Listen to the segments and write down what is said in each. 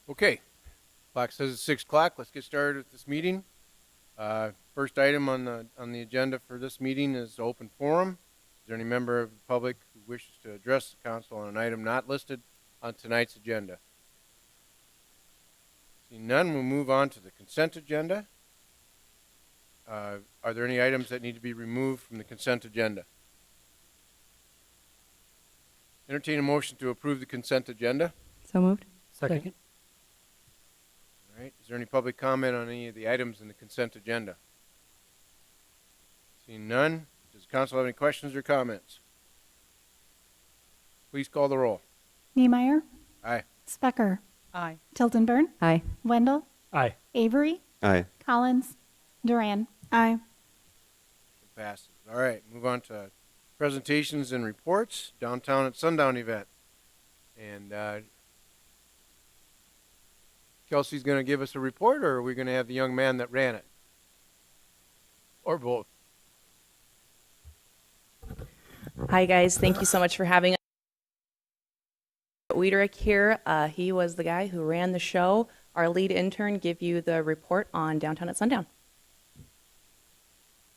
Okay, clock says it's 6 o'clock. Let's get started with this meeting. First item on the agenda for this meeting is open forum. Is there any member of the public who wishes to address the council on an item not listed on tonight's agenda? Seeing none, we'll move on to the consent agenda. Are there any items that need to be removed from the consent agenda? Entertain a motion to approve the consent agenda. So moved. Second. All right. Is there any public comment on any of the items in the consent agenda? Seeing none, does the council have any questions or comments? Please call the roll. Niemeyer, Aye. Specker, Aye. Tiltonburn, Aye. Wendell, Aye. Avery, Aye. Collins, Duran. Aye. It passes. All right, move on to presentations and reports. Downtown at Sundown event. And Kelsey's going to give us a report, or are we going to have the young man that ran it? Or both? Hi, guys. Thank you so much for having us. Wiederick here. He was the guy who ran the show. Our lead intern give you the report on Downtown at Sundown.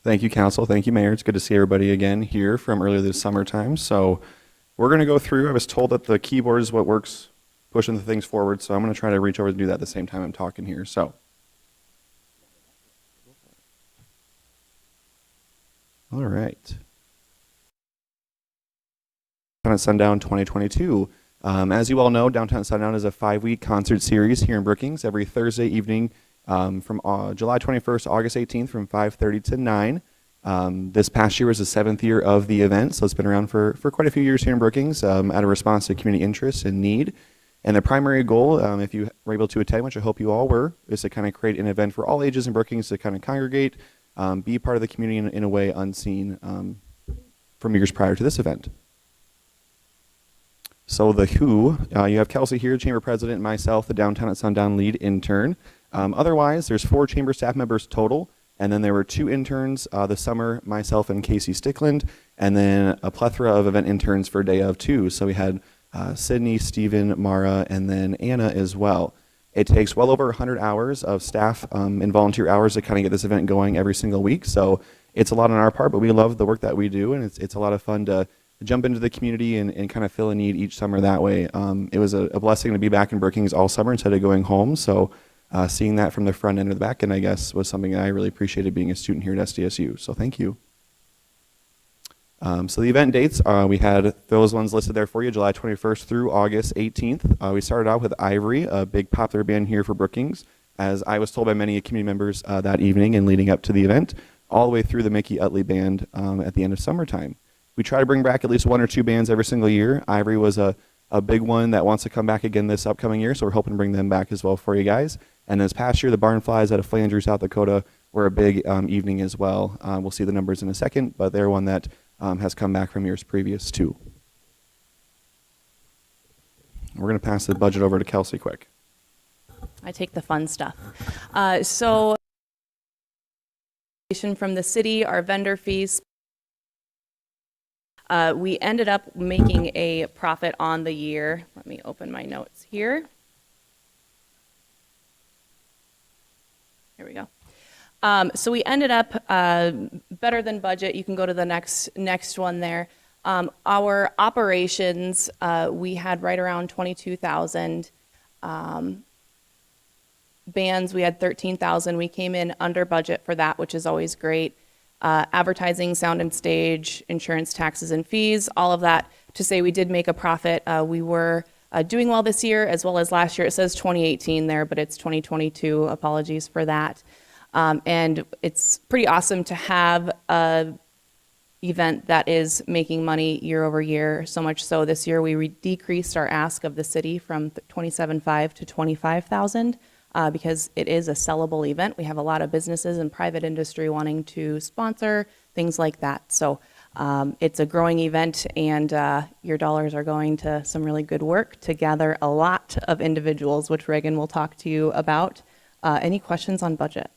Thank you, Council. Thank you, Mayor. It's good to see everybody again here from earlier this summertime. So we're going to go through. I was told that the keyboard is what works pushing the things forward, so I'm going to try to reach over and do that at the same time I'm talking here. So, all right. Downtown at Sundown 2022. As you all know, Downtown at Sundown is a 5-week concert series here in Brookings every Thursday evening from July 21st, August 18th from 5:30 to 9. This past year was the 7th year of the event, so it's been around for quite a few years here in Brookings at a response to community interest and need. And the primary goal, if you were able to attend, which I hope you all were, is to kind of create an event for all ages in Brookings to kind of congregate, be part of the community in a way unseen from years prior to this event. So the who, you have Kelsey here, Chamber President, myself, the Downtown at Sundown lead intern. Otherwise, there's 4 Chamber staff members total, and then there were 2 interns this summer, myself and Casey Stickland, and then a plethora of event interns for day of too. So we had Sydney, Stephen, Mara, and then Anna as well. It takes well over 100 hours of staff and volunteer hours to kind of get this event going every single week. So it's a lot on our part, but we love the work that we do, and it's a lot of fun to jump into the community and kind of fill a need each summer that way. It was a blessing to be back in Brookings all summer instead of going home. So seeing that from the front end to the back end, I guess, was something that I really appreciated being a student here at SDSU. So thank you. So the event dates, we had those ones listed there for you, July 21st through August 18th. We started out with Ivory, a big popular band here for Brookings, as I was told by many community members that evening and leading up to the event, all the way through the Mickey Utley Band at the end of summertime. We try to bring back at least 1 or 2 bands every single year. Ivory was a big one that wants to come back again this upcoming year, so we're hoping to bring them back as well for you guys. And this past year, the Barnflies out of Flandreau, South Dakota were a big evening as well. We'll see the numbers in a second, but they're one that has come back from years previous too. We're going to pass the budget over to Kelsey quick. I take the fun stuff. So from the city, our vendor fees. We ended up making a profit on the year. Let me open my notes here. Here we go. So we ended up better than budget. You can go to the next one there. Our operations, we had right around 22,000. Bands, we had 13,000. We came in under budget for that, which is always great. Advertising, sound and stage, insurance, taxes, and fees, all of that to say we did make a profit. We were doing well this year as well as last year. It says 2018 there, but it's 2022. Apologies for that. And it's pretty awesome to have a event that is making money year over year. So much so this year we decreased our ask of the city from $27,500 to $25,000. Because it is a sellable event. We have a lot of businesses and private industry wanting to sponsor things like that. So it's a growing event, and your dollars are going to some really good work to gather a lot of individuals, which Reagan will talk to you about. Any questions on budget?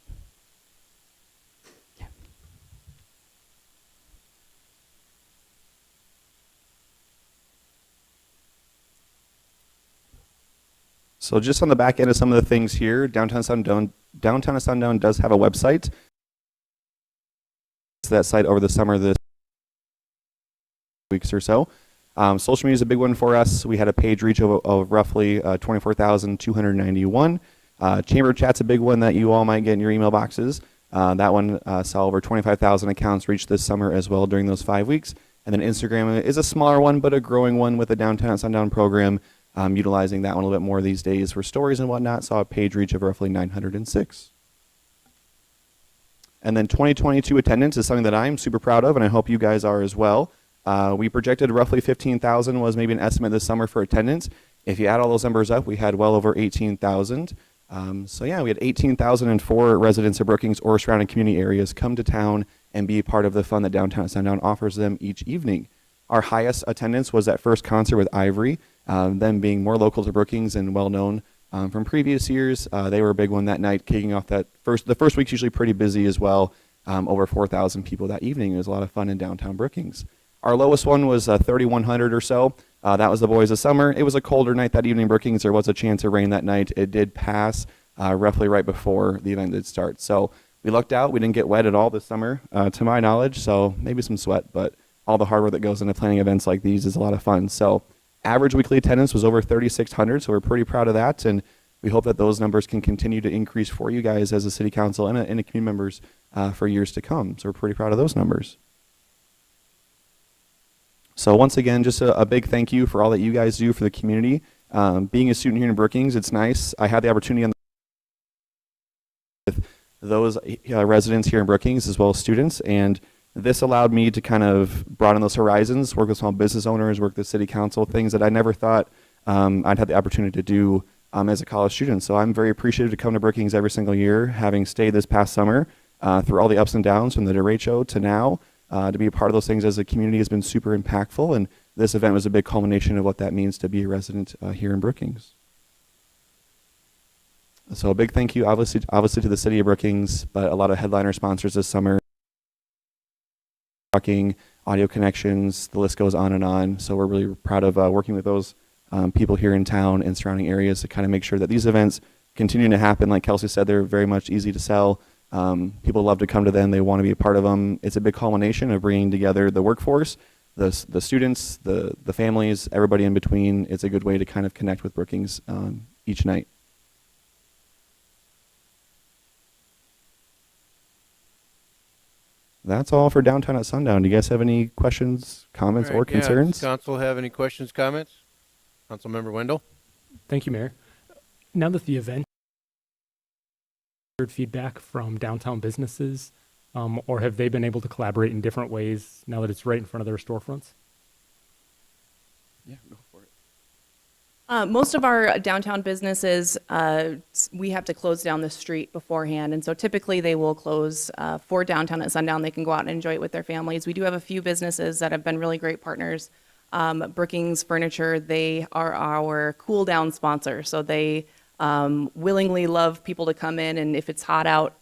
So just on the back end of some of the things here, Downtown of Sundown does have a website. So that site over the summer, this weeks or so. Social media is a big one for us. We had a page reach of roughly 24,291. Chamber chat's a big one that you all might get in your email boxes. That one saw over 25,000 accounts reached this summer as well during those 5 weeks. And then Instagram is a smaller one, but a growing one with the Downtown at Sundown program, utilizing that one a little bit more these days for stories and whatnot. Saw a page reach of roughly 906. And then 2022 attendance is something that I'm super proud of, and I hope you guys are as well. We projected roughly 15,000 was maybe an estimate this summer for attendance. If you add all those numbers up, we had well over 18,000. So yeah, we had 18,004 residents of Brookings or surrounding community areas come to town and be a part of the fun that Downtown at Sundown offers them each evening. Our highest attendance was that first concert with Ivory, them being more local to Brookings and well known from previous years. They were a big one that night, kicking off the first week's usually pretty busy as well. Over 4,000 people that evening. It was a lot of fun in downtown Brookings. Our lowest one was 3,100 or so. That was the Boys of Summer. It was a colder night that evening in Brookings. There was a chance of rain that night. It did pass roughly right before the event did start. So we lucked out. We didn't get wet at all this summer, to my knowledge. So maybe some sweat, but all the hard work that goes into planning events like these is a lot of fun. So average weekly attendance was over 3,600. So we're pretty proud of that. And we hope that those numbers can continue to increase for you guys as a city council and a community members for years to come. So we're pretty proud of those numbers. So once again, just a big thank you for all that you guys do for the community. Being a student here in Brookings, it's nice. I had the opportunity with those residents here in Brookings as well as students, and this allowed me to kind of broaden those horizons, work with small business owners, work with the city council, things that I never thought I'd had the opportunity to do as a college student. So I'm very appreciative to come to Brookings every single year, having stayed this past summer through all the ups and downs from the derecho to now. To be a part of those things as a community has been super impactful, and this event was a big culmination of what that means to be a resident here in Brookings. So a big thank you, obviously to the city of Brookings, but a lot of headliner sponsors this summer. Talking, Audio Connections, the list goes on and on. So we're really proud of working with those people here in town and surrounding areas to kind of make sure that these events continue to happen. Like Kelsey said, they're very much easy to sell. People love to come to them. They want to be a part of them. It's a big culmination of bringing together the workforce, the students, the families, everybody in between. It's a good way to kind of connect with Brookings each night. That's all for Downtown at Sundown. Do you guys have any questions, comments, All right, or concerns? Does council have any questions, comments? Councilmember Wendell? Thank you, Mayor. Now that the event heard feedback from downtown businesses, or have they been able to collaborate in different ways now that it's right in front of their storefronts? Yeah, go for it. Most of our downtown businesses, we have to close down the street beforehand, and so typically they will close for Downtown at Sundown. They can go out and enjoy it with their families. We do have a few businesses that have been really great partners. Brookings Furniture, they are our cool down sponsor, so they willingly love people to come in, and if it's hot out,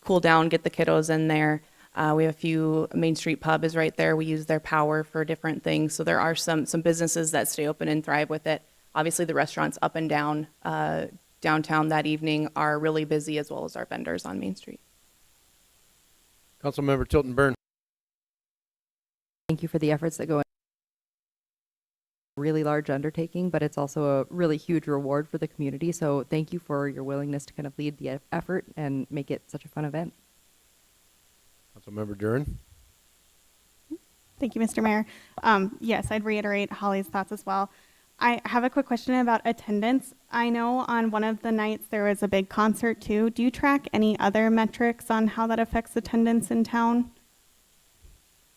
cool down, get the kiddos in there. We have a few. Main Street Pub is right there. We use their power for different things. So there are some businesses that stay open and thrive with it. Obviously, the restaurants up and down downtown that evening are really busy, as well as our vendors on Main Street. Councilmember Tilton Burn? Thank you for the efforts that go in. Really large undertaking, but it's also a really huge reward for the community. So thank you for your willingness to kind of lead the effort and make it such a fun event. Councilmember Duran? Thank you, Mr. Mayor. Yes, I'd reiterate Holly's thoughts as well. I have a quick question about attendance. I know on one of the nights there was a big concert too. Do you track any other metrics on how that affects attendance in town?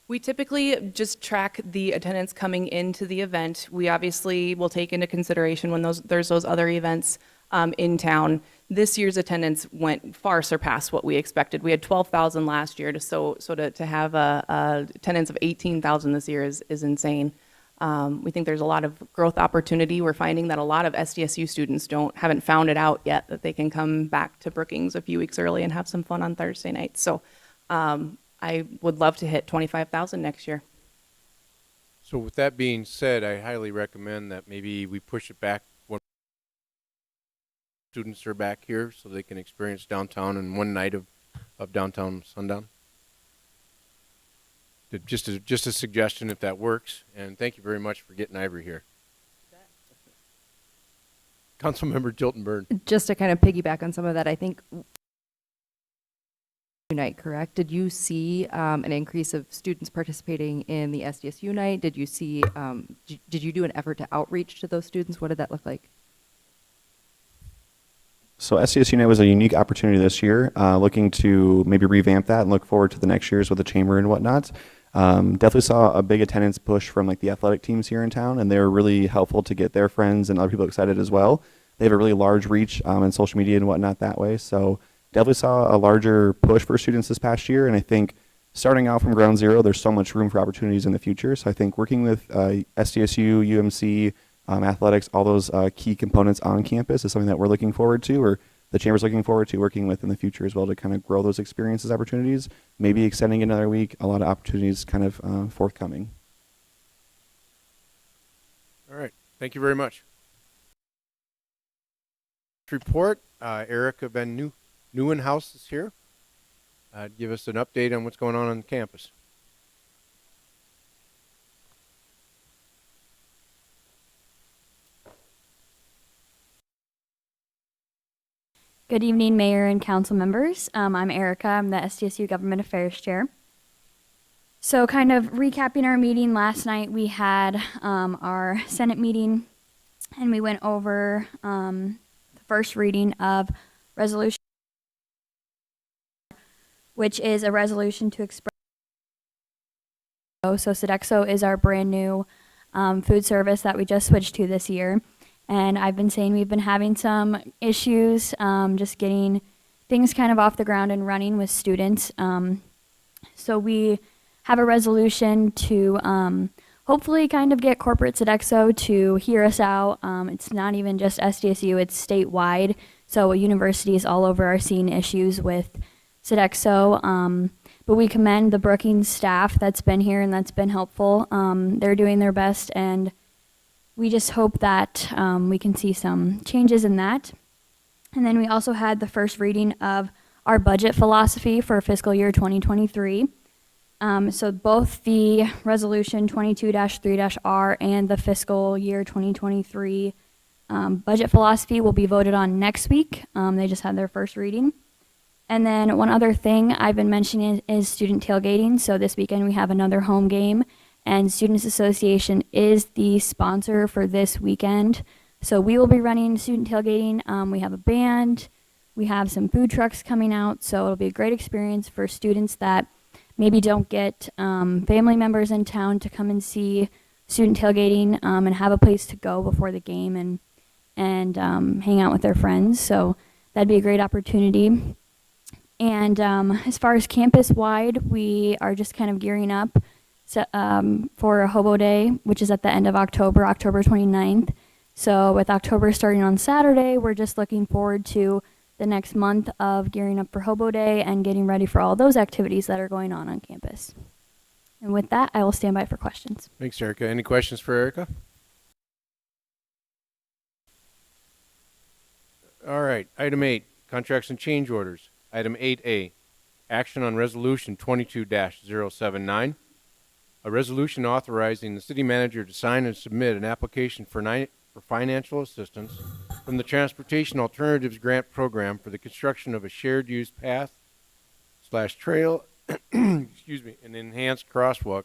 We typically just track the attendance coming into the event. We obviously will take into consideration when there's those other events in town. This year's attendance went far surpassed what we expected. We had 12,000 last year, to have a attendance of 18,000 this year is insane. We think there's a lot of growth opportunity. We're finding that a lot of SDSU students haven't found it out yet that they can come back to Brookings a few weeks early and have some fun on Thursday nights. So I would love to hit 25,000 next year. So with that being said, I highly recommend that maybe we push it back students are back here so they can experience downtown in one night of downtown sundown. Just a suggestion if that works, and thank you very much for getting Ivory here. Councilmember Jilton-Byrne. Just to kind of piggyback on some of that, I think Unite, correct? Did you see an increase of students participating in the SDSU night? Did you see, did you do an effort to outreach to those students? What did that look like? So SCSU Night was a unique opportunity this year, looking to maybe revamp that and look forward to the next years with the chamber and whatnot. Definitely saw a big attendance push from like the athletic teams here in town, and they were really helpful to get their friends and other people excited as well. They have a really large reach in social media and whatnot that way. So definitely saw a larger push for students this past year, and I think starting out from ground zero, there's so much room for opportunities in the future. So I think working with SDSU, UMC, athletics, all those key components on campus is something that we're looking forward to, or the chamber's looking forward to working with in the future as well to kind of grow those experiences, opportunities, maybe extending another week, a lot of opportunities kind of forthcoming. All right, thank you very much. Report, Erica Van Nieuwenhuis is here. Give us an update on what's going on campus. Good evening, Mayor and Council members. I'm Erica. I'm the SDSU Government Affairs Chair. So kind of recapping our meeting last night, we had our Senate meeting, and we went over the first reading of resolution, which is a resolution to express. So Sodexo is our brand new food service that we just switched to this year. And I've been saying we've been having some issues just getting things kind of off the ground and running with students. So we have a resolution to hopefully kind of get corporate Sodexo to hear us out. It's not even just SDSU, it's statewide. So universities all over are seeing issues with Sodexo. But we commend the Brookings staff that's been here and that's been helpful. They're doing their best, and we just hope that we can see some changes in that. And then we also had the first reading of our budget philosophy for fiscal year 2023. So both the resolution 22-3-R and the fiscal year 2023 budget philosophy will be voted on next week. They just had their first reading. And then one other thing I've been mentioning is student tailgating. So this weekend we have another home game, and Students Association is the sponsor for this weekend. So we will be running student tailgating. We have a band. We have some food trucks coming out. So it'll be a great experience for students that maybe don't get family members in town to come and see student tailgating and have a place to go before the game and hang out with their friends. So that'd be a great opportunity. And as far as campus-wide, we are just kind of gearing up for Hobo Day, which is at the end of October, October 29th. So with October starting on Saturday, we're just looking forward to the next month of gearing up for Hobo Day and getting ready for all those activities that are going on campus. And with that, I will stand by for questions. Thanks, Erica. Any questions for Erica? All right, item 8, contracts and change orders. Item 8A, action on resolution 22-079. A resolution authorizing the city manager to sign and submit an application for financial assistance from the Transportation Alternatives Grant Program for the construction of a shared use path / trail, excuse me, an enhanced crosswalk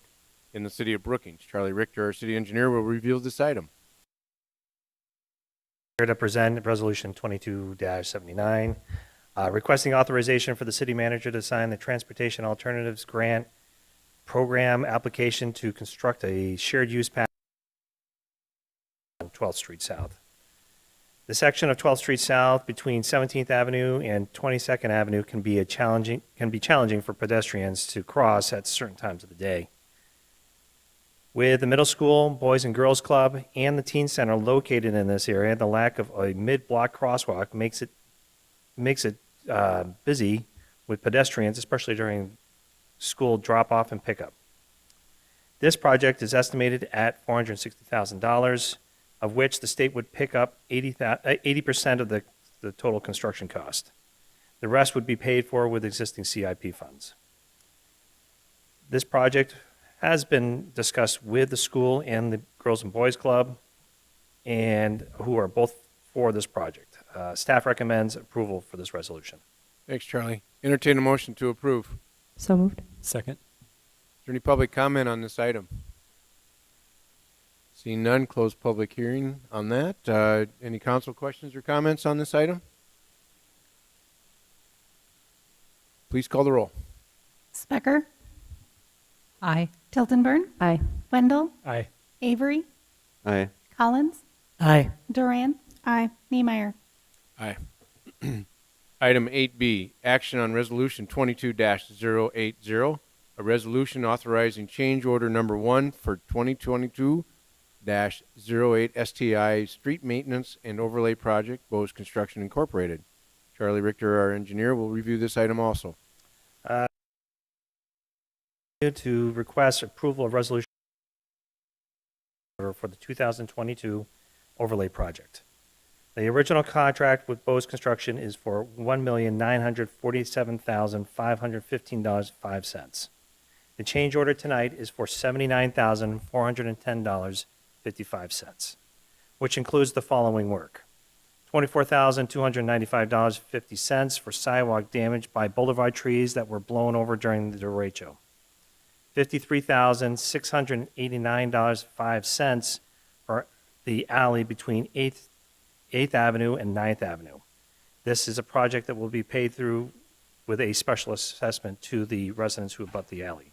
in the city of Brookings. Charlie Richter, our city engineer, will review this item. Here to present resolution 22-79, requesting authorization for the city manager to sign the Transportation Alternatives Grant Program application to construct a shared use path on 12th Street South. The section of 12th Street South between 17th Avenue and 22nd Avenue can be challenging for pedestrians to cross at certain times of the day. With the middle school, Boys and Girls Club, and the Teen Center located in this area, the lack of a mid-block crosswalk makes it busy with pedestrians, especially during school drop-off and pickup. This project is estimated at $460,000, of which the state would pick up 80% of the the total construction cost. The rest would be paid for with existing CIP funds. This project has been discussed with the school and the Girls and Boys Club, and who are both for this project. Staff recommends approval for this resolution. Thanks, Charlie. Entertain a motion to approve. Is So moved. Second. there any public comment on this item? Seeing none, close public hearing on that. Any council questions or comments on this item? Please call the roll. Specker, Aye. Tiltonburn, Aye. Wendell, Aye. Avery, Aye. Collins, Aye. Duran, Aye. Niemeyer. Aye. Item 8B, action on resolution 22-080, a resolution authorizing change order number 1 for 2022-08 STI Street Maintenance and Overlay Project, Bose Construction Incorporated. Charlie Richter, our engineer, will review this item also. To request approval of resolution for the 2022 overlay project. The original contract with Bose Construction is for $1,947,515.05. The change order tonight is for $79,410.55, which includes the following work: $24,295.50 for sidewalk damage by boulevard trees that were blown over during the derecho. $53,689.05 for the alley between 8th Avenue and 9th Avenue. This is a project that will be paid through with a special assessment to the residents who abut the alley.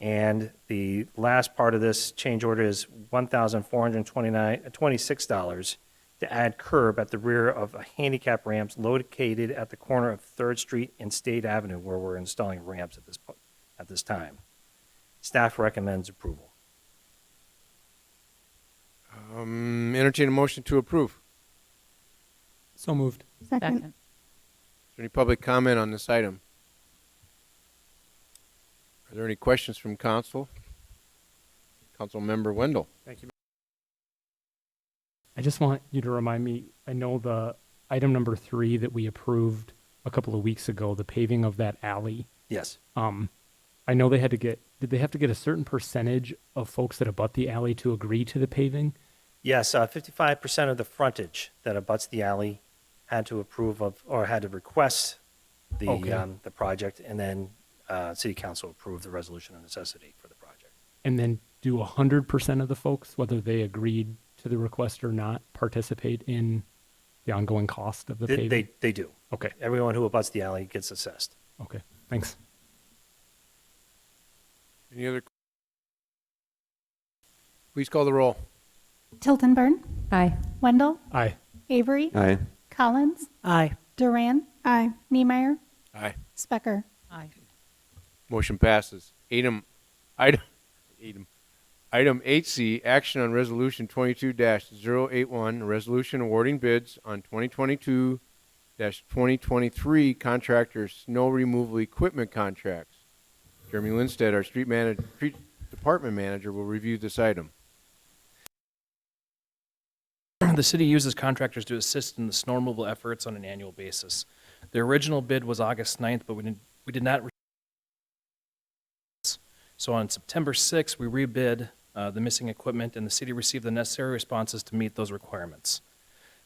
And the last part of this change order is $1,426 to add curb at the rear of a handicap ramps located at the corner of 3rd Street and State Avenue, where we're installing ramps at this time. Staff recommends approval. Entertain a motion to approve. So moved. Second. Is there any public comment on this item? Are there any questions from council? Council member Wendell. Thank you. I just want you to remind me, I know the item number 3 that we approved a couple of weeks ago, the paving of that alley. Yes. I know they had to get, did they have to get a certain percentage of folks that abut the alley to agree to the paving? Yes, 55% of the frontage that abuts the alley had to approve of, or had to request Okay. the project, and then city council approved the resolution of necessity for the project. And then do 100% of the folks, whether they agreed to the request or not, participate in the ongoing cost of the paving? They do. Okay. Everyone who abuts the alley gets assessed. Okay. Thanks. Any other? Please call the roll. Tiltonburn, Aye. Wendell, Aye. Avery, Aye. Collins, Aye. Duran, Aye. Niemeyer, Aye. Specker. Aye. Motion passes. Item 8C, action on resolution 22-081, a resolution awarding bids on 2022-2023 contractor snow removal equipment contracts. Jeremy Lindstedt, our street department manager, will review this item. The city uses contractors to assist in the snow removal efforts on an annual basis. The original bid was August 9th, but we did not. So on September 6th, we rebid the missing equipment, and the city received the necessary responses to meet those requirements.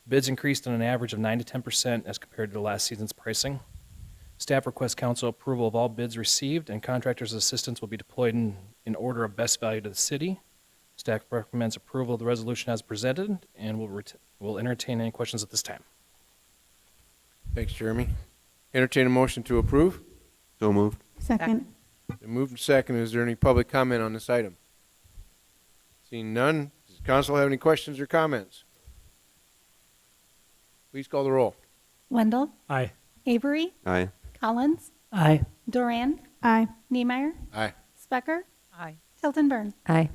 Bids increased on an average of 9 to 10% as compared to last season's pricing. Staff requests council approval of all bids received, and contractors' assistance will be deployed in order of best value to the city. Staff recommends approval of the resolution as presented, and will entertain any questions at this time. Thanks, Jeremy. Entertain a motion to approve. So moved. Second. Been moved and second. Is there any public comment on this item? Seeing none, does the council have any questions or comments? Please call the roll. Wendell, Aye. Avery, Aye. Collins, Aye. Duran, Aye. Niemeyer, Aye. Specker, Aye. Tiltonburn. Aye.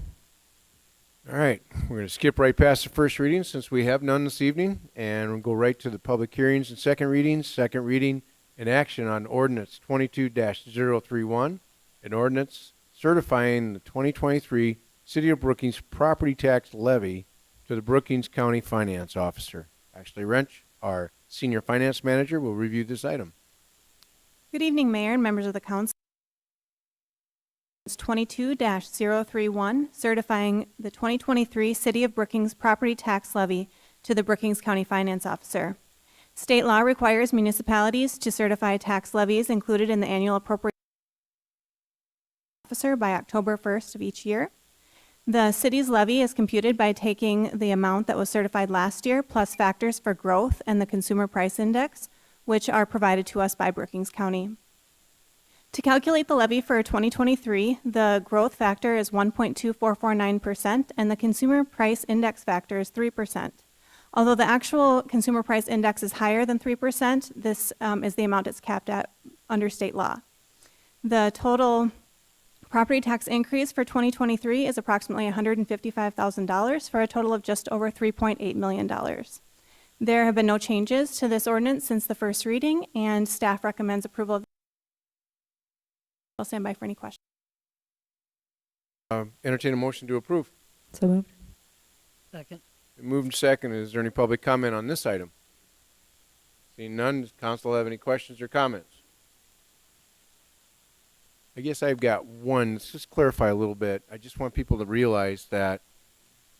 All right, we're going to skip right past the first reading since we have none this evening, and we'll go right to the public hearings and second readings. Second reading and action on Ordinance 22-031, an ordinance certifying the 2023 City of Brookings property tax levy to the Brookings County Finance Officer. Ashley Wrench, Our Senior Finance Manager will review this item. Good evening, Mayor and members of the council. It's 22-031, certifying the 2023 City of Brookings property tax levy to the Brookings County Finance Officer. State law requires municipalities to certify tax levies included in the annual appropriation officer by October 1st of each year. The city's levy is computed by taking the amount that was certified last year plus factors for growth and the consumer price index, which are provided to us by Brookings County. To calculate the levy for 2023, the growth factor is 1.2449% and the consumer price index factor is 3%. Although the actual consumer price index is higher than 3%, this is the amount it's capped at under state law. The total property tax increase for 2023 is approximately $155,000 for a total of just over $3.8 million. There have been no changes to this ordinance since the first reading, and staff recommends approval of. I'll stand by for any questions. Entertain a motion to approve. So moved. Second. Been moved and seconded. Is there any public comment on this item? Seeing none, does council have any questions or comments? I guess I've got one. Let's just clarify a little bit. I just want people to realize that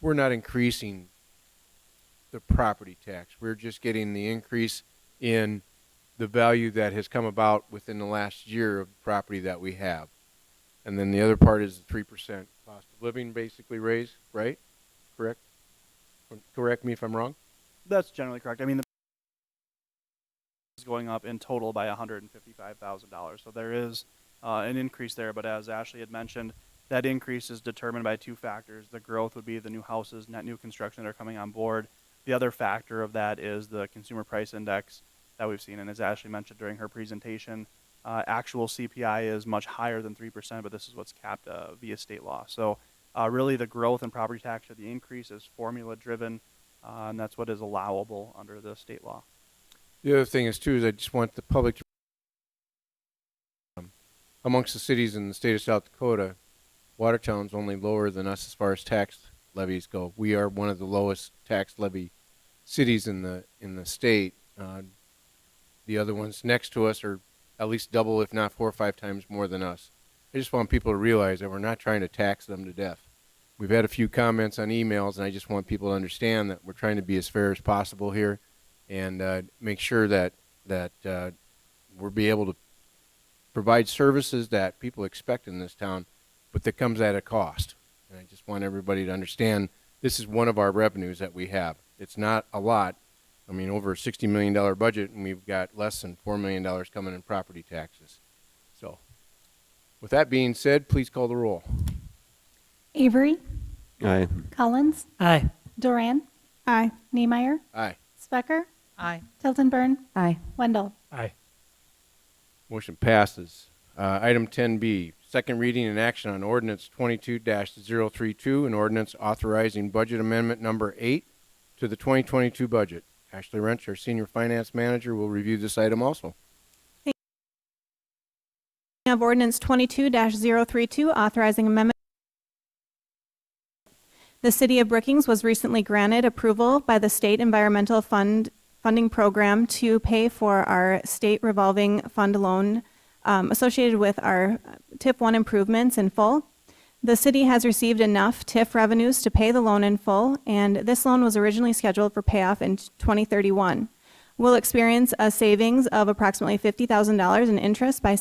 we're not increasing the property tax. We're just getting the increase in the value that has come about within the last year of the property that we have. And then the other part is the 3% cost of living basically raise, right? Correct? Correct me if I'm wrong? That's generally correct. I mean, the is going up in total by $155,000. So there is an increase there, but as Ashley had mentioned, that increase is determined by two factors. The growth would be the new houses, net new construction that are coming on board. The other factor of that is the consumer price index that we've seen. And as Ashley mentioned during her presentation, actual CPI is much higher than 3%, but this is what's capped via state law. So really the growth in property tax or the increase is formula driven, and that's what is allowable under the state law. The other thing is too, is I just want the public to, amongst the cities in the state of South Dakota, Watertown's only lower than us as far as tax levies go. We are one of the lowest tax levy cities in the state. The other ones next to us are at least double, if not 4 or 5 times more than us. I just want people to realize that we're not trying to tax them to death. We've had a few comments on emails, and I just want people to understand that we're trying to be as fair as possible here and make sure that we'll be able to provide services that people expect in this town, but that comes at a cost. And I just want everybody to understand this is one of our revenues that we have. It's not a lot. I mean, over a $60 million budget, and we've got less than $4 million coming in property taxes. So, with that being said, please call the roll. Avery, Aye. Collins, Aye. Duran, Aye. Niemeyer, Aye. Specker, Aye. Tiltonburn, Aye. Wendell. Aye. Motion passes. Item 10B, second reading and action on Ordinance 22-032, an ordinance authorizing budget amendment number 8 to the 2022 budget. Ashley Wrench, our Senior Finance Manager, will review this item also. We have Ordinance 22-032, authorizing amendment. The City of Brookings was recently granted approval by the State Environmental Funding Program to pay for our state revolving fund loan associated with our TIF 1 improvements in full. The city has received enough TIF revenues to pay the loan in full, and this loan was originally scheduled for payoff in 2031. We'll experience a savings of approximately $50,000 in interest by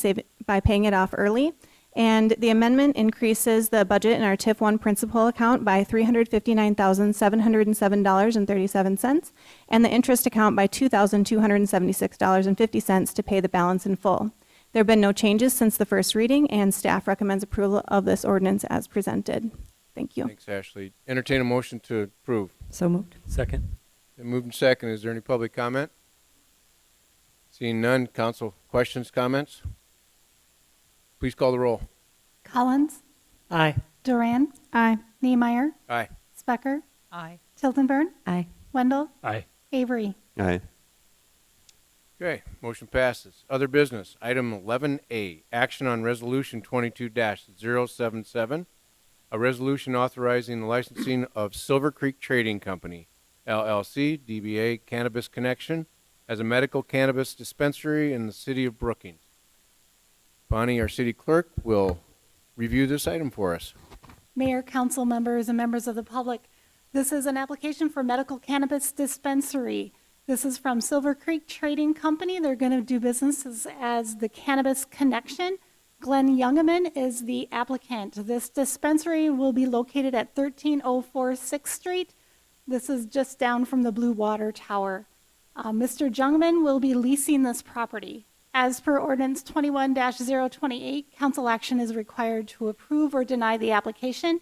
paying it off early, and the amendment increases the budget in our TIF 1 principal account by $359,707.37, and the interest account by $2,276.50 to pay the balance in full. There have been no changes since the first reading, and staff recommends approval of this ordinance as presented. Thank you. Thanks, Ashley. Entertain a motion to approve. So moved. Second. Been moved and second. Is there any public comment? Seeing none, council questions, comments? Please call the roll. Collins, Aye. Duran, Aye. Niemeyer, Aye. Specker, Aye. Tiltonburn, Aye. Wendell, Aye. Avery. Aye. Okay, motion passes. Other business, item 11A, action on resolution 22-077, a resolution authorizing the licensing of Silver Creek Trading Company LLC, DBA Cannabis Connection, as a medical cannabis dispensary in the city of Brookings. Bonnie, our city clerk, will review this item for us. Mayor, council members, and members of the public, this is an application for medical cannabis dispensary. This is from Silver Creek Trading Company. They're going to do business as the Cannabis Connection. Glenn Youngeman is the applicant. This dispensary will be located at 1304 6th Street. This is just down from the Blue Water Tower. Mr. Youngeman will be leasing this property. As per Ordinance 21-028, council action is required to approve or deny the application.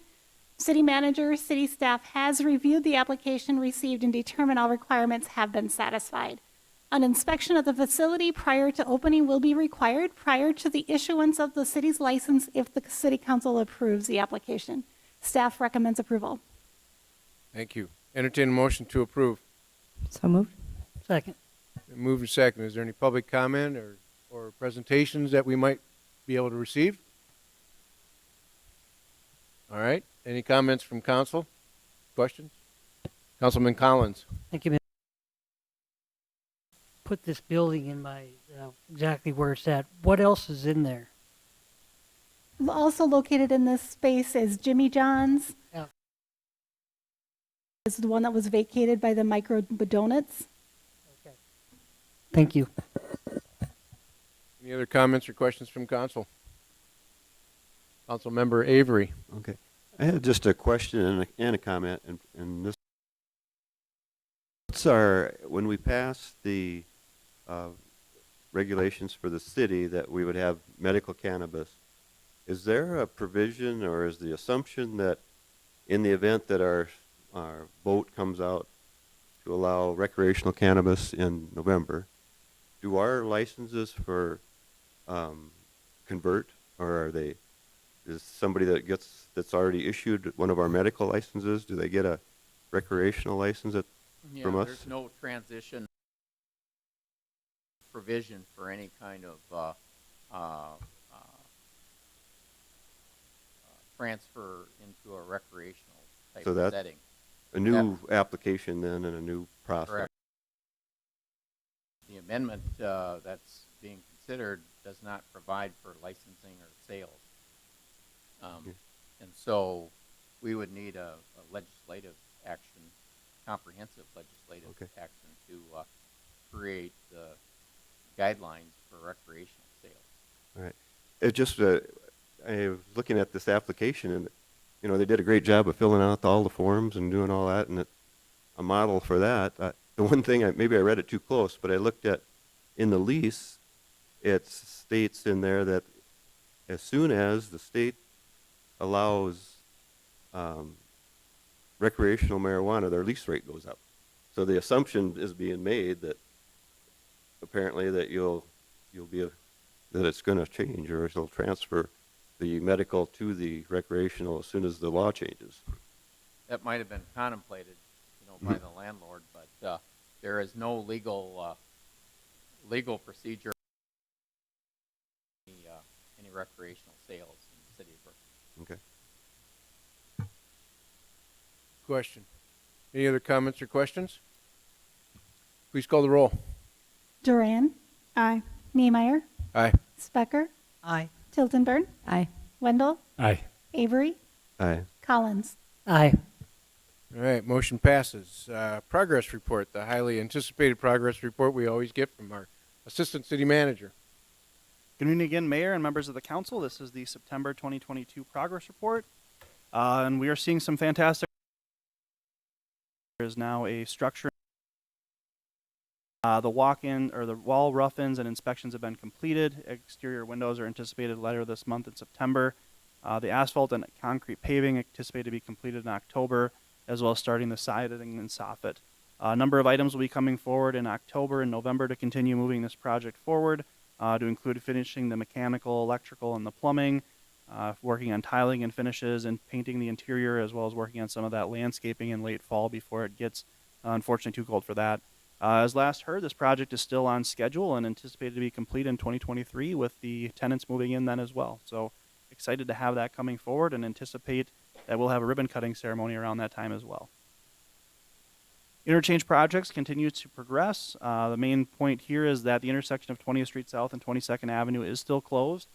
City manager, city staff has reviewed the application received and determined all requirements have been satisfied. An inspection of the facility prior to opening will be required prior to the issuance of the city's license if the city council approves the application. Staff recommends approval. Thank you. Entertain a motion to approve. So moved. Second. Moved and second. Is there any public comment or presentations that we might be able to receive? All right. Any comments from council? Questions? Councilman Collins. Thank you, Mr. Put this building in my, exactly where it's at. What else is in there? Also located in this space is Jimmy John's. Yeah. This is the one that was vacated by the Micro Donuts. Okay. Thank you. Any other comments or questions from council? Council member Avery. Okay. I had just a question and a comment, and this. What's our, when we passed the regulations for the city that we would have medical cannabis, is there a provision or is the assumption that in the event that our vote comes out to allow recreational cannabis in November, do our licenses for convert, or are they, is somebody that's already issued one of our medical licenses, do they get a recreational license from us? There's no transition provision for any kind of transfer into a recreational type So of that's setting. a new application then and a new process. Correct. The amendment that's being considered does not provide for licensing or sales. And so we would need a legislative action, comprehensive legislative action to create the guidelines for recreational sales. All right. It just, I was looking at this application and, you know, they did a great job of filling out all the forms and doing all that, and it's a model for that. The one thing, maybe I read it too close, but I looked at, in the lease, it states in there that as soon as the state allows recreational marijuana, their lease rate goes up. So the assumption is being made that apparently that that it's going to change, or it'll transfer the medical to the recreational as soon as the law changes. That might have been contemplated, by the landlord, but there is no legal procedure any recreational sales in the city of Brooklyn. Okay. Question. Any other comments or questions? Please call the roll. Duran. Aye. Niemeyer. Aye. Specker. Aye. Tiltonburn. Aye. Wendell. Aye. Avery. Aye. Collins. Aye. All right, motion passes. Progress report, the highly anticipated progress report we always get from our assistant city manager. Good evening again, Mayor and members of the council. This is the September 2022 progress report, and we are seeing some fantastic. There is now a structure. The walk-in or the wall rough-ins and inspections have been completed. Exterior windows are anticipated later this month in September. The asphalt and concrete paving anticipated to be completed in October, as well as starting the siding and soffit. A number of items will be coming forward in October and November to continue moving this project forward, to include finishing the mechanical, electrical, and the plumbing, working on tiling and finishes and painting the interior, as well as working on some of that landscaping in late fall before it gets, unfortunately, too cold for that. As last heard, this project is still on schedule and anticipated to be complete in 2023 with the tenants moving in then as well. So excited to have that coming forward and anticipate that we'll have a ribbon cutting ceremony around that time as well. Interchange projects continue to progress. The main point here is that the intersection of 20th Street South and 22nd Avenue is still closed.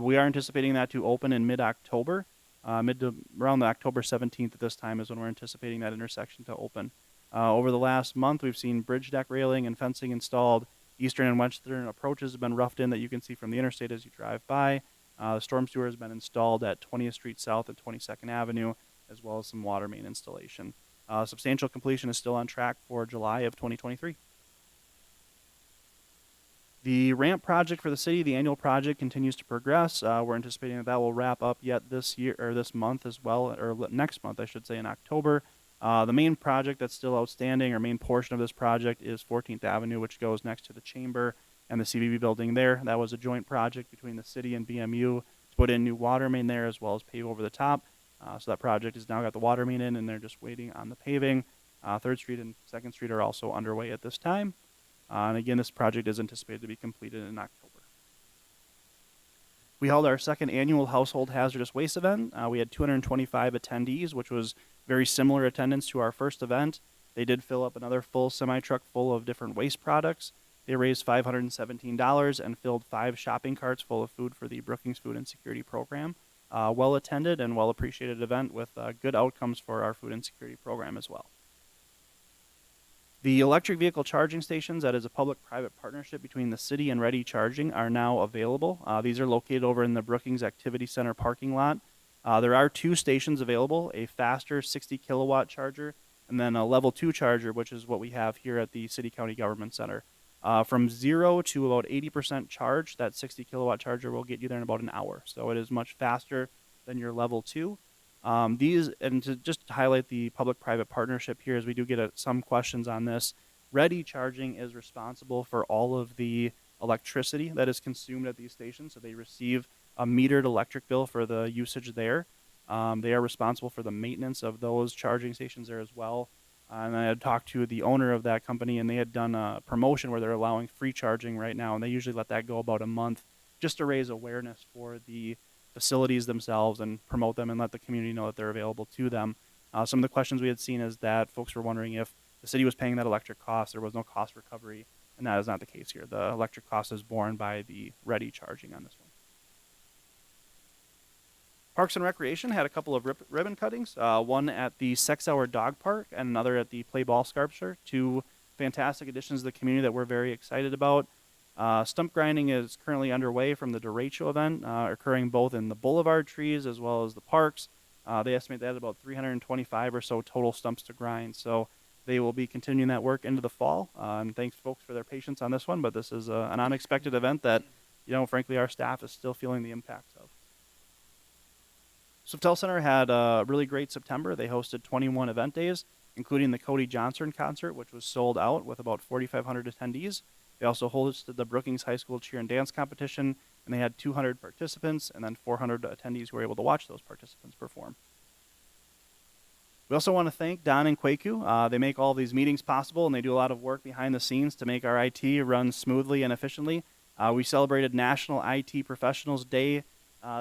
We are anticipating that to open in mid-October, around the October 17th at this time is when we're anticipating that intersection to open. Over the last month, we've seen bridge deck railing and fencing installed. Eastern and western approaches have been roughed in that you can see from the interstate as you drive by. The storm sewer has been installed at 20th Street South and 22nd Avenue, as well as some water main installation. Substantial completion is still on track for July of 2023. The ramp project for the city, the annual project, continues to progress. We're anticipating that will wrap up yet this year, or this month as well, or next month, I should say, in October. The main project that's still outstanding, or main portion of this project, is 14th Avenue, which goes next to the Chamber and the CVB building there. That was a joint project between the city and BMU to put in new water main there, as well as pave over the top. So that project has now got the water main in, and they're just waiting on the paving. 3rd Street and 2nd Street are also underway at this time. And again, this project is anticipated to be completed in October. We held our second annual Household Hazardous Waste event. We had 225 attendees, which was very similar attendance to our first event. They did fill up another full semi-truck full of different waste products. They raised $517 and filled 5 shopping carts full of food for the Brookings Food Insecurity Program. Well attended and well appreciated event with good outcomes for our food insecurity program as well. The electric vehicle charging stations, that is a public-private partnership between the city and Ready Charging, are now available. These are located over in the Brookings Activity Center parking lot. There are 2 stations available, a faster 60 kilowatt charger and then a level 2 charger, which is what we have here at the City County Government Center. From 0 to about 80% charge, that 60 kilowatt charger will get you there in about an hour. So it is much faster than your level 2. These, and to just highlight the public-private partnership here, as we do get some questions on this, Ready Charging is responsible for all of the electricity that is consumed at these stations. So they receive a metered electric bill for the usage there. They are responsible for the maintenance of those charging stations there as well. And I had talked to the owner of that company, and they had done a promotion where they're allowing free charging right now, and they usually let that go about a month just to raise awareness for the facilities themselves and promote them and let the community know that they're available to them. Some of the questions we had seen is that folks were wondering if the city was paying that electric cost. There was no cost recovery, and that is not the case here. The electric cost is borne by the Ready Charging on this one. Parks and Recreation had a couple of ribbon cuttings, one at the Sex Hour Dog Park and another at the Play Ball Sculpture. 2 fantastic additions to the community that we're very excited about. Stump grinding is currently underway from the derecho event, occurring both in the boulevard trees as well as the parks. They estimate that at about 325 or so total stumps to grind. So they will be continuing that work into the fall. And thanks, folks, for their patience on this one. But this is an unexpected event that, frankly, our staff is still feeling the impacts of. Softel Center had a really great September. They hosted 21 event days, including the Cody Johnson concert, which was sold out with about 4,500 attendees. They also hosted the Brookings High School Cheer and Dance Competition, and they had 200 participants, and then 400 attendees who were able to watch those participants perform. We also want to thank Don and Kwaku. They make all these meetings possible, and they do a lot of work behind the scenes to make our IT run smoothly and efficiently. We celebrated National IT Professionals Day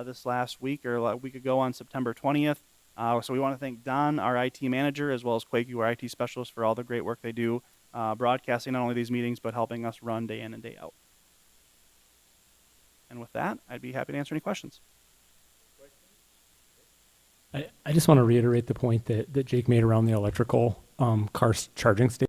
this last week, or a week ago on September 20th. So we want to thank Don, our IT manager, as well as Kwaku, our IT specialist, for all the great work they do, broadcasting not only these meetings, but helping us run day in and day out. And with that, I'd be happy to answer any questions. I just want to reiterate the point that Jake made around the electrical car charging station.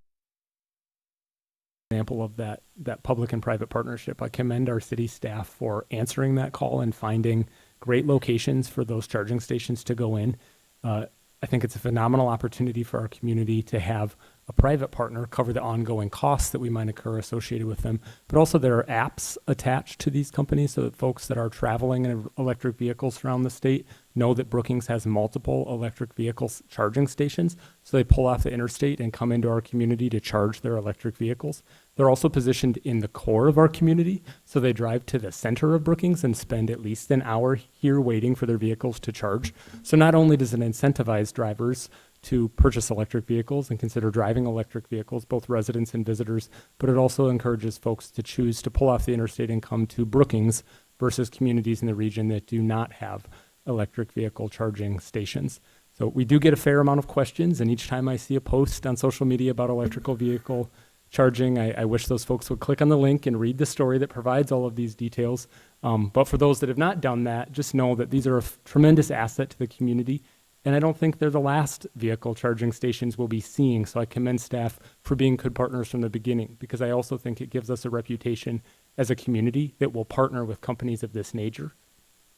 Example of that public and private partnership. I commend our city staff for answering that call and finding great locations for those charging stations to go in. I think it's a phenomenal opportunity for our community to have a private partner cover the ongoing costs that we might incur associated with them, but also there are apps attached to these companies so that folks that are traveling in electric vehicles around the state know that Brookings has multiple electric vehicles charging stations, so they pull off the interstate and come into our community to charge their electric vehicles. They're also positioned in the core of our community, so they drive to the center of Brookings and spend at least an hour here waiting for their vehicles to charge. So not only does it incentivize drivers to purchase electric vehicles and consider driving electric vehicles, both residents and visitors, but it also encourages folks to choose to pull off the interstate and come to Brookings versus communities in the region that do not have electric vehicle charging stations. So we do get a fair amount of questions, and each time I see a post on social media about electrical vehicle charging, I wish those folks would click on the link and read the story that provides all of these details. But for those that have not done that, just know that these are a tremendous asset to the community. And I don't think they're the last vehicle charging stations we'll be seeing. So I commend staff for being good partners from the beginning, because I also think it gives us a reputation as a community that will partner with companies of this nature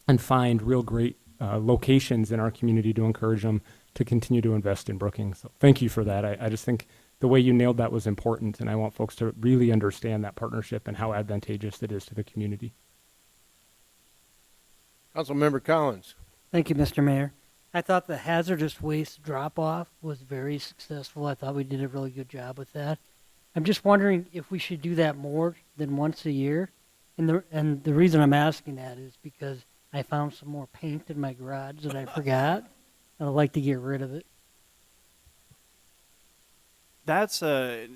and find real great locations in our community to encourage them to continue to invest in Brookings. So thank you for that. I just think the way you nailed that was important, and I want folks to really understand that partnership and how advantageous it is to the community. Councilmember Collins. Thank you, Mr. Mayor. I thought the hazardous waste drop-off was very successful. I thought we did a really good job with that. I'm just wondering if we should do that more than once a year. And the reason I'm asking that is because I found some more paint in my garage that I forgot. And I'd like to get rid of it. That's a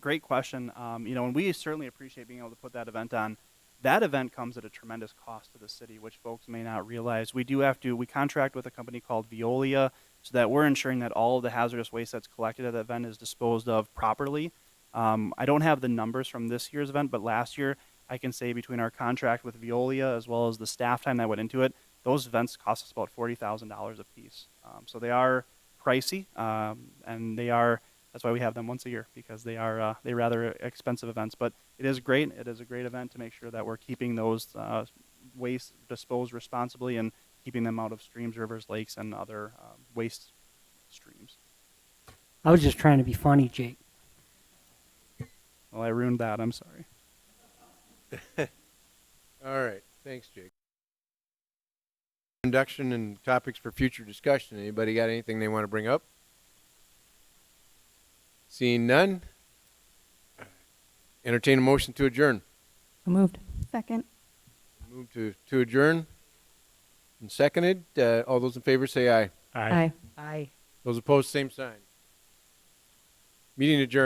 great question. And we certainly appreciate being able to put that event on. That event comes at a tremendous cost to the city, which folks may not realize. We contract with a company called Veolia so that we're ensuring that all of the hazardous waste that's collected at that event is disposed of properly. I don't have the numbers from this year's event, but last year I can say between our contract with Veolia as well as the staff time that went into it, those events cost us about $40,000 a piece. So they are pricey, and that's why we have them once a year, because they're rather expensive events. But it is great. It is a great event to make sure that we're keeping those waste disposed responsibly and keeping them out of streams, rivers, lakes, and other waste streams. I was just trying to be funny, Jake. Well, I ruined that. I'm sorry. All right. Thanks, Jake. Induction and topics for future discussion. Anybody got anything they want to bring up? Seeing none, entertain a motion to adjourn. So moved. Second. Move to adjourn and seconded. All those in favor say aye. Aye. Aye. Those opposed, same sign. Meeting adjourned.